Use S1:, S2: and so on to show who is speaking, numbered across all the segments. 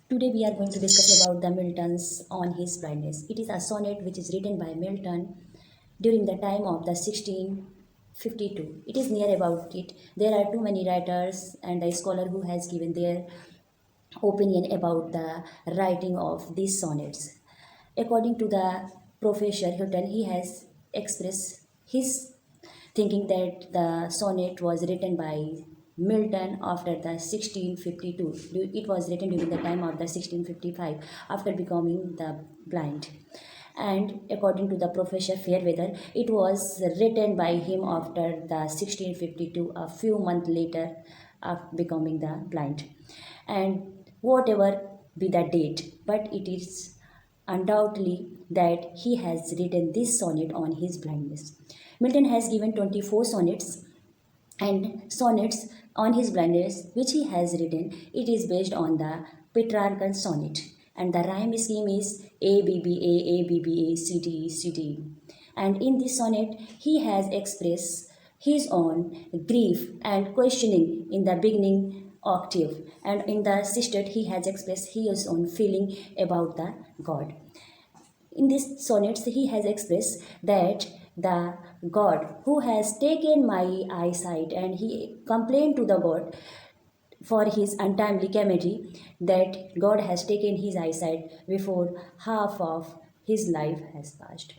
S1: Today we are going to discuss about the Milton's On His Blindness. It is a sonnet which is written by Milton during the time of the 1652. It is near about it. There are too many writers and a scholar who has given their opinion about the writing of these sonnets. According to the Professor Hutton, he has expressed his thinking that the sonnet was written by Milton after the 1652. It was written during the time of the 1655 after becoming the blind. And according to the Professor Fairweather, it was written by him after the 1652, a few months later of becoming the blind. And whatever be the date, but it is undoubtedly that he has written this sonnet on his blindness. Milton has given 24 sonnets and sonnets on his blindness which he has written. It is based on the Petrarchan sonnet and the rhyme scheme is ABBA CTE CTE. And in this sonnet he has expressed his own grief and questioning in the beginning octave, and in the sextet he has expressed his own feeling about the God. In these sonnets, he has expressed that the God who has taken my eyesight, and he complained to the God for his untimely calamity, that God has taken his eyesight before half of his life has passed.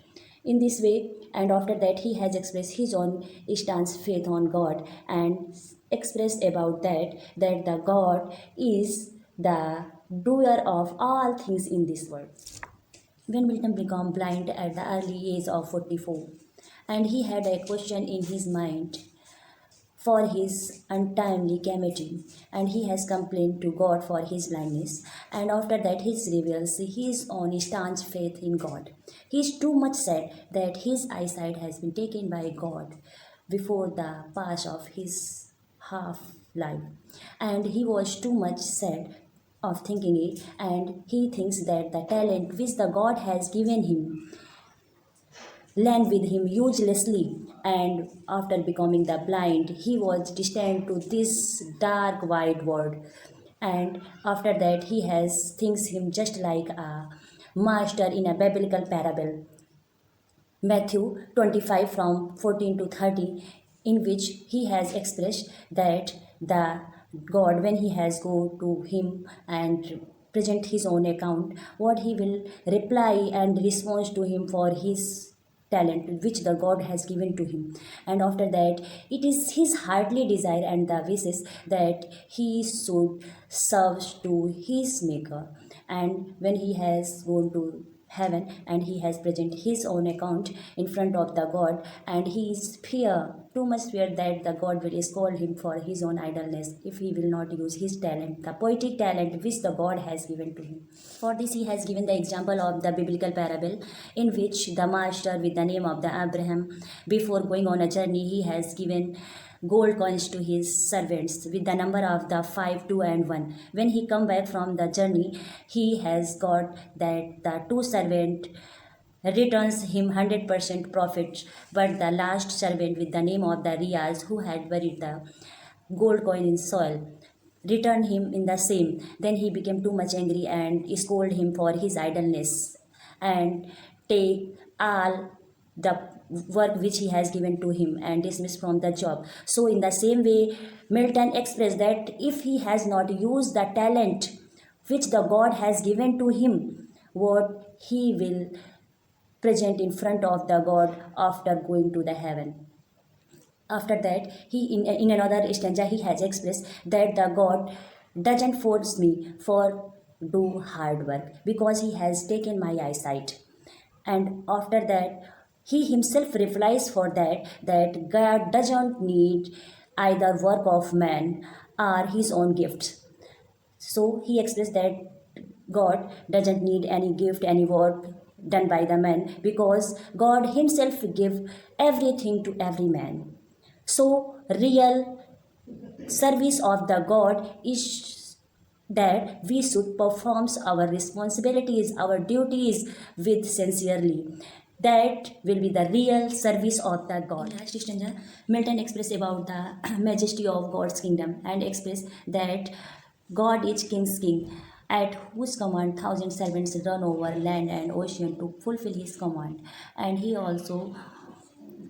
S1: In this way, and after that, he has expressed his own stance faith on God and expressed about that the God is the doer of all things in this world. When Milton became blind at the early age of 44, and he had a question in his mind for his untimely calamity, and he has complained to God for his blindness, and after that he reveals his own staunch faith in God. He is too much sad that his eyesight has been taken by God before the pass of his half life, and he was too much sad of thinking it, and he thinks that the talent which the God has given him land with him uselessly, and after becoming the blind he was destined to this dark wide world, and after that he has thinks him just like a master in a biblical parable, Matthew 25 from 14 to 30, in which he has expressed that the God, when he has go to him and present his own account, what he will reply and respond to him for his talent which the God has given to him. And after that, it is his heartly desire and the wishes that he should serve to his maker. And when he has gone to heaven and he has present his own account in front of the God, and he is fear too much fear that the God will scold him for his own idleness if he will not use his talent, the poetic talent which the God has given to him. For this he has given the example of the biblical parable, in which the master with the name of the Abraham, before going on a journey, he has given gold coins to his servants with the number of the 5, 2 and 1. When he come back from the journey, he has got that the two servant returns him 100% profit, but the last servant with the name of the Riaz, who had buried the gold coin in soil, returned him in the same. Then he became too much angry and scolded him for his idleness and take all the work which he has given to him and dismissed from the job. So in the same way, Milton expressed that if he has not used the talent which the God has given to him, what he will present in front of the God after going to the heaven. After that, he in another stanza he has expressed that the God doesn't force me for do hard work because he has taken my eyesight. And after that, he himself replies for that God doesn't need either work of man or his own gifts. So he expressed that God doesn't need any gift, any work done by the man, because God himself give everything to every man. So real service of the God is that we should perform our responsibilities, our duties with sincerely. That will be the real service of the God. In last stanza, Milton expressed about the majesty of God's kingdom and expressed that God is King's King. at whose command thousand servants run over land and ocean to fulfill his command. And he also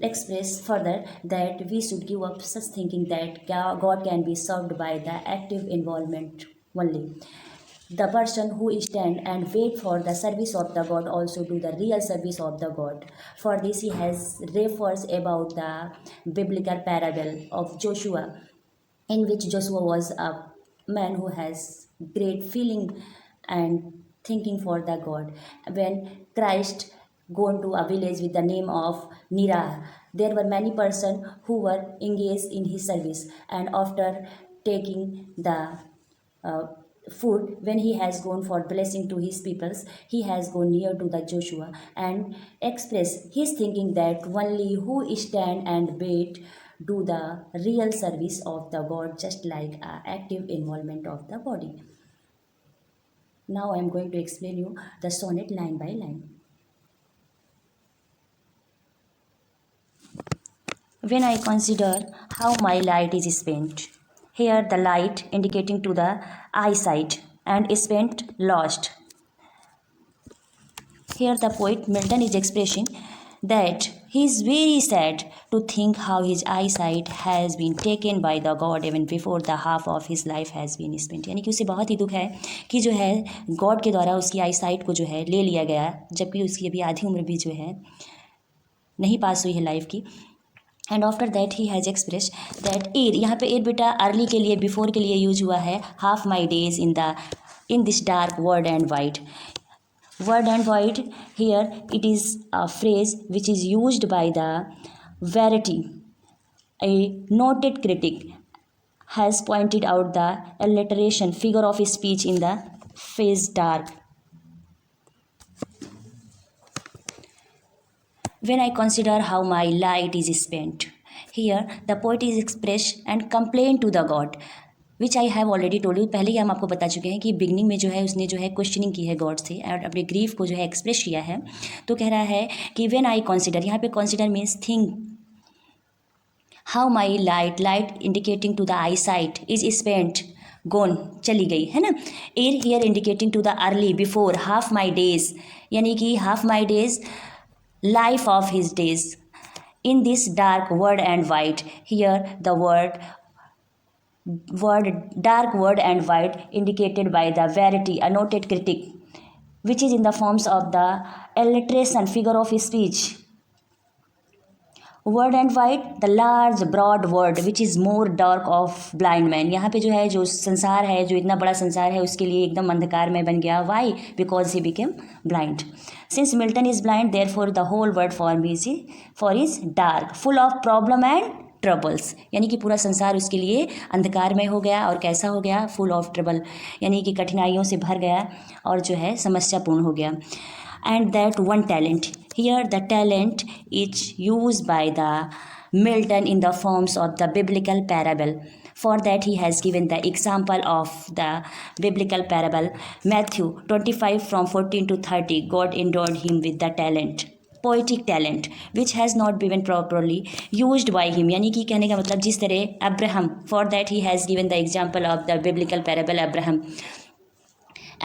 S1: expressed further that we should give up such thinking that God can be served by the active involvement only. The person who stand and wait for the service of the God also do the real service of the God. For this he has refers about the biblical parable of Joshua, in which Joshua was a man who has great feeling and thinking for the God. When Christ gone to a village with the name of Nira, there were many persons who were engaged in his service, and after taking the uh, food, when he has gone for blessing to his peoples, he has gone near to the Joshua and express his thinking that only who stand and wait do the real service of the God, just like active involvement of the body. Now I am going to explain you the sonnet line by line. When I consider how my light is spent, here the light indicating to the eyesight and spent lost. Here the poet Milton is expressing that he is very sad to think how his eyesight has been taken by the God even before the half of his life has been spent. यानी कि उसे बहुत ही दुख है कि जो है God के द्वारा उसकी आईसाइट को जो है ले लिया गया, जबकि उसकी अभी आधी उम्र भी जो है नहीं पास हुई है लाइफ की. And after that he has express that ईर, यहाँ पे ईर बेटा अर्ली के लिए बिफोर के लिए यूज हुआ है. Half my days in this dark word and white. Word and void, here it is a phrase which is used by the Verity. A noted critic has pointed out the alliteration figure of speech in the phrase dark. When I consider how my light is spent, here the poet is expressed and complain to the God, which I have already told you. पहले ही हम आपको बता चुके हैं कि beginning में जो है उसने जो है क्वेश्चनिंग की है गॉड से और अपने ग्रीफ को जो है एक्सप्रेस किया है. तो कह रहा है कि व्हेन आई कंसिडर, यहाँ पे consider means think, how my light indicating to the eye sight is spent gone, चली गई है ना. Er here indicating to the early before half my days, यानी कि half my days life of his days in this dark word and white. Here the word dark word and white indicated by the Verity, a noted critic, which is in the forms of the alliteration figure of speech. World and white, the large broad world which is more dark of blind man. यहाँ पे जो है जो संसार है, जो इतना बड़ा संसार है, उसके लिए एकदम अंधकार में बन गया. Why? Because he became blind. Since Milton is blind therefore the whole world for is dark, full of problem and troubles. यानी कि पूरा संसार उसके लिए अंधकार में हो गया. और कैसा हो गया? फुल ऑफ ट्रबल, यानी कि कठिनाइयों से भर गया और जो है समस्यापूर्ण हो गया. And that one talent, here the talent is used by the Milton in the forms of the biblical parable. For that he has given the example of the biblical parable Matthew 25 from 14 to 30. God endowed him with the talent, poetic talent, which has not been properly used by him. यानी कि कहने का मतलब जिस तरह Abraham, for that he has given the example of the biblical parable Abraham,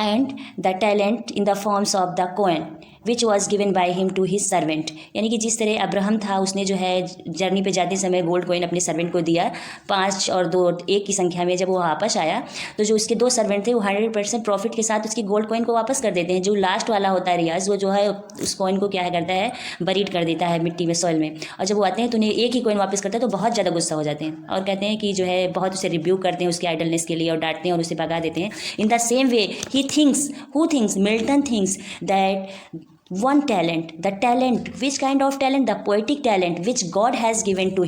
S1: and the talent in the forms of the coin which was given by him to his servant. यानी कि जिस तरह अब्राहम था, उसने जो है journey पे जाते समय गोल्ड कॉइन अपने सर्वेंट को दिया. 5 और 2 1 की संख्या में जब वो वापस आया तो जो उसके 2 सर्वेंट थे वो 100% प्रॉफिट के साथ उसकी गोल्ड कॉइन को वापस कर देते हैं. जो लास्ट वाला होता है रियाज, वो जो है उस कॉइन को क्या करता है, बरीड कर देता है मिट्टी में, सॉइल में. और जब वो आते हैं तो उन्हें एक ही कॉइन वापस करता है तो बहुत ज़्यादा गुस्सा हो जाते हैं और कहते हैं कि जो है बहुत उसे रिव्यू करते हैं उसके आइडलनेस के लिए और डांटते हैं और उसे भगा देते हैं. In the same way he thinks, who thinks, Milton thinks that one talent, the talent, which kind of talent? The poetic talent which God has given to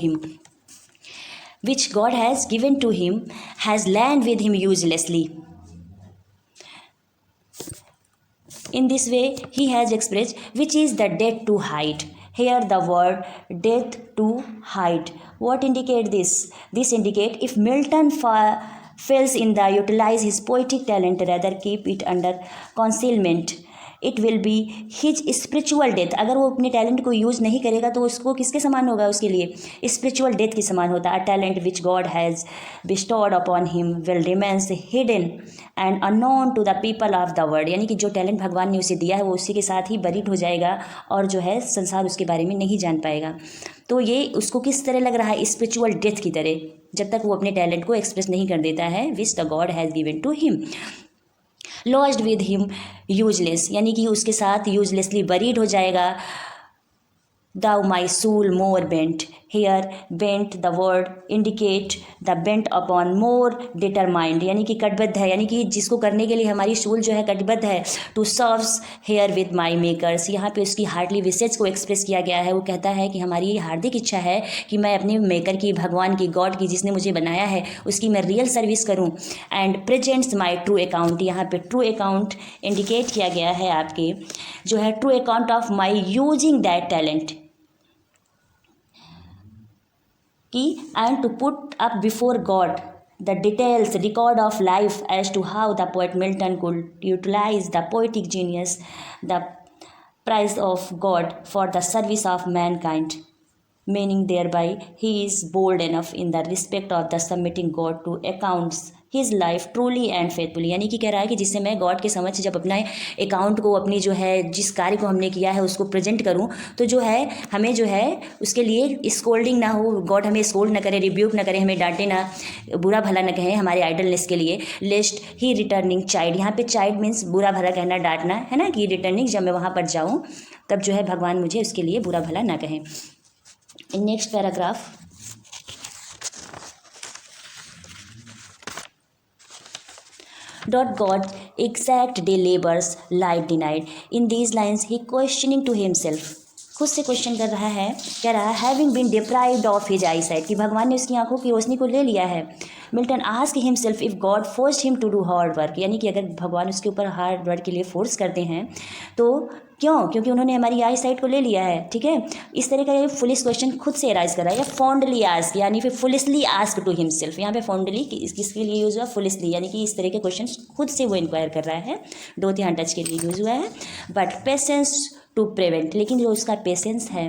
S1: him, has land with him uselessly. In this way he has expressed which is the death to hide. Here the word death to hide, what indicate this? This indicate if Milton fails in the utilize his poetic talent, rather keep it under concealment it will be his spiritual death. अगर वो अपने talent को use नहीं करेगा तो उसको किसके समान होगा, उसके लिए स्पिरिचुअल डेथ के समान होता है। A talent which God has bestowed upon him will remains hidden and unknown to the people of the world। यानी कि जो टैलेंट भगवान ने उसे दिया है वो उसी के साथ ही बरीड हो जाएगा और जो है संसार उसके बारे में नहीं जान पाएगा। तो ये उसको किस तरह लग रहा है, स्पिरिचुअल डेथ की तरह, जब तक वो अपने टैलेंट को एक्सप्रेस नहीं कर देता है which the God has given to him. Lost with him useless, यानी कि उसके साथ यूजलेसली बरीड हो जाएगा। Thou my soul more bent, here bent the word indicate the bent upon more determined, यानी कि कटिबद्ध है, यानी कि जिसको करने के लिए हमारी सोल जो है कटिबद्ध है। to serve here with my makers, यहाँ पे उसकी हार्डली विशेष को एक्सप्रेस किया गया है। वो कहता है कि हमारी ये हार्दिक इच्छा है कि मैं अपने मेकर की, भगवान की, गॉड की, जिसने मुझे बनाया है उसकी मैं रियल सर्विस करूँ। And presents my true account, यहाँ पे ट्रू अकाउंट इंडिकेट किया गया है आपके जो है true account of my using that talent and to put up before God the details record of life as to how the poet Milton could utilize the poetic genius, the prize of God for the service of mankind, meaning thereby he is bold enough in the respect of the submitting God to accounts his life truly and faithfully। यानी कि कह रहा है कि जिससे मैं God के समक्ष जब अपना अकाउंट को, अपनी जो है जिस कार्य को हमने किया है उसको प्रेजेंट करूं, तो जो है हमें जो है उसके लिए स्कोल्डिंग ना हो, गॉड हमें स्कोल्ड ना करे, रिब्यूक ना करे, हमें डांटे ना, बुरा भला ना कहे हमारे आइडलनेस के लिए। लेस्ट ही रिटर्निंग चाइल्ड, यहाँ पे चाइल्ड मीन्स बुरा भला कहना, डांटना है ना, कि रिटर्निंग जब मैं वहाँ पर जाऊँ तब जो है भगवान मुझे उसके लिए बुरा भला ना कहें। In next paragraph, Dot God exact day labors life denied। In these lines he questioning to himself, खुद से क्वेश्चन कर रहा है, कह रहा है having been deprived of his eyesight, कि भगवान ने उसकी आंखों की रोशनी को ले लिया है। Milton ask himself if God forced him to do hard work, यानी कि अगर भगवान उसके ऊपर हार्ड वर्क के लिए फोर्स करते हैं तो क्यों, क्योंकि उन्होंने हमारी आई साइट को ले लिया है। ठीक है, इस तरह का ये फुलिश क्वेश्चन खुद से अराइज कर रहा है, या फॉन्डली आस्क, यानी फिर फुलिशली आस्क टू हिमसेल्फ। यहाँ पे फॉन्डली किसके लिए यूज़ हुआ, फुलिशली, यानी कि इस तरह के क्वेश्चन खुद से वो इंक्वायर कर रहा है, डोथ यहाँ टच के लिए यूज़ हुआ है। बट पेशेंस टू प्रिवेंट, लेकिन जो उसका पेशेंस है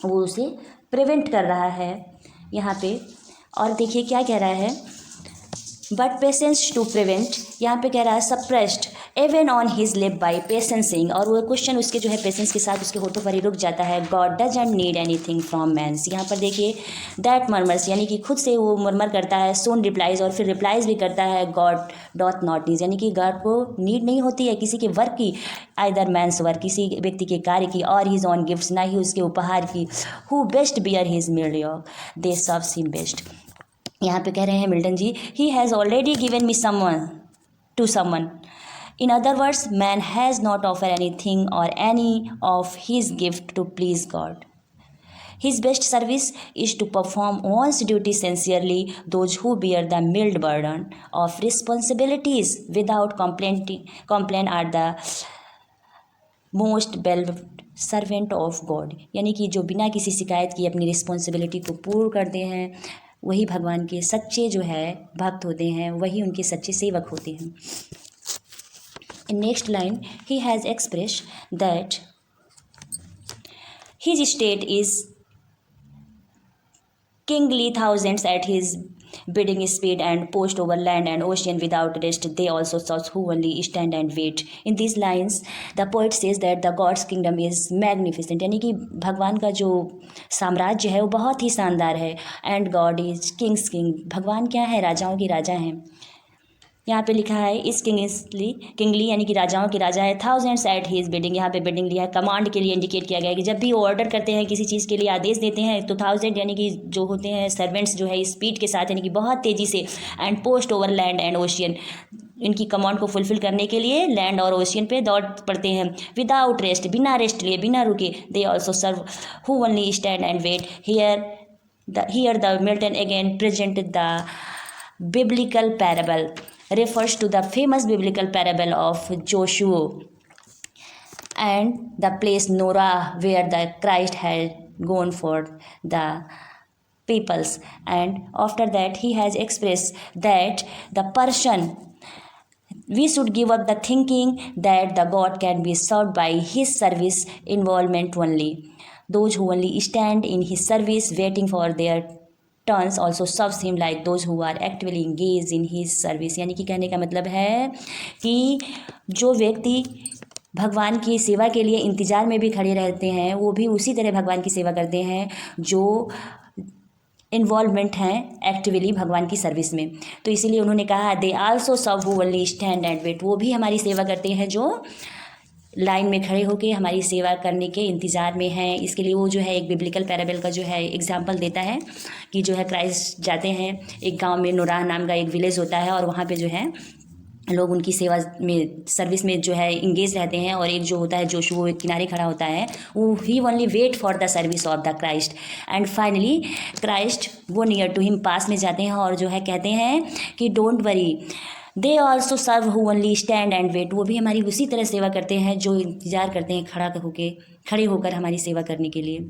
S1: वो उसे प्रिवेंट कर रहा है यहाँ पे। और देखिए क्या कह रहा है, बट पेशेंस टू प्रिवेंट, यहाँ पे कह रहा है suppressed even on his lip by patiencing, और वो क्वेश्चन उसके जो है पेशेंस के साथ उसके होठों पर ही रुक जाता है। God doesn't need anything from mans, यहाँ पर देखिए दैट मर्मर्स, यानी कि खुद से वो मुरमर करता है, सोन रिप्लाइज, और फिर रिप्लाइज भी करता है गॉड डॉट नॉट नीड, यानी कि गॉड को नीड नहीं होती है किसी के वर्क की, आइदर मैंस वर्क, किसी व्यक्ति के कार्य की, और हिज ऑन गिफ्ट्स, ना ही उसके उपहार की। Who best bear his mild yoke they serve him best. यहाँ पे कह रहे हैं Milton ji, he has already given me someone to someone. In other words, man has not offer anything और any of his gift to please God. His best service is to perform one's duty sincerely. Those who bear the mild burden of responsibilities without complaint are the most beloved servant of God। यानी कि जो बिना किसी शिकायत की अपनी responsibility को पूर्ण करते हैं वही भगवान के सच्चे जो है भक्त होते हैं, वही उनके सच्चे सेवक होते हैं। In next line, he has expressed that his state is kingly, thousands at his bidding speed and post over land and ocean without rest. They also souls who only stand and wait। In these lines, the poet says that the God's kingdom is magnificent, यानी कि भगवान का जो साम्राज्य है वो बहुत ही शानदार है। And God is king's king, भगवान क्या है, राजाओं के राजा हैं। यहाँ पे लिखा है इस किंगली यानी कि राजाओं के राजा है। थाउजेंड्स एट हिज बिडिंग, यहाँ पे बिडिंग लिया है, कमांड के लिए इंडिकेट किया गया है कि जब भी वो ऑर्डर करते हैं, किसी चीज़ के लिए आदेश देते हैं, तो थाउजेंड यानी कि जो होते हैं सर्वेंट्स जो है स्पीड के साथ, यानी कि बहुत तेज़ी से, and post over land and ocean, इनकी कमांड को फुलफिल करने के लिए लैंड और ओशियन पे दौड़ पड़ते हैं। विदाउट रेस्ट, बिना रेस्ट लिए, बिना रुके। They also serve who only stand and wait. Here the Milton again presented the biblical parable, refers to the famous biblical parable of Joshua and the place Norah where the Christ had gone for the peoples, and after that he has expressed that the person We should give up the thinking that the God can be served by his service involvement only. Those who only stand in his service waiting for their turns also serves him like those who are actively engaged in his service. यानी कि कहने का मतलब है कि जो व्यक्ति भगवान की सेवा के लिए इंतज़ार में भी खड़े रहते हैं वो भी उसी तरह भगवान की सेवा करते हैं जो इन्वॉल्वमेंट हैं एक्टिवली भगवान की सर्विस में। तो इसीलिए उन्होंने कहा they also serve who only stand and wait, वो भी हमारी सेवा करते हैं जो लाइन में खड़े होकर हमारी सेवा करने के इंतज़ार में हैं। इसके लिए वो जो है एक बिब्लिकल पैराबल का जो है एग्जांपल देता है कि जो है क्राइस्ट जाते हैं एक गांव में, नोराह नाम का एक विलेज होता है और वहाँ पे जो है लोग उनकी सेवा में सर्विस में जो है इंगेज रहते हैं और एक जो होता है जोशु वो एक किनारे खड़ा होता है, वो ही only wait for the service of the Christ and finally Christ वो नियर टू हिम पास में जाते हैं और जो है कहते हैं कि don't worry they also serve who only stand and wait, वो भी हमारी उसी तरह सेवा करते हैं जो इंतज़ार करते हैं खड़े होकर हमारी सेवा करने के लिए।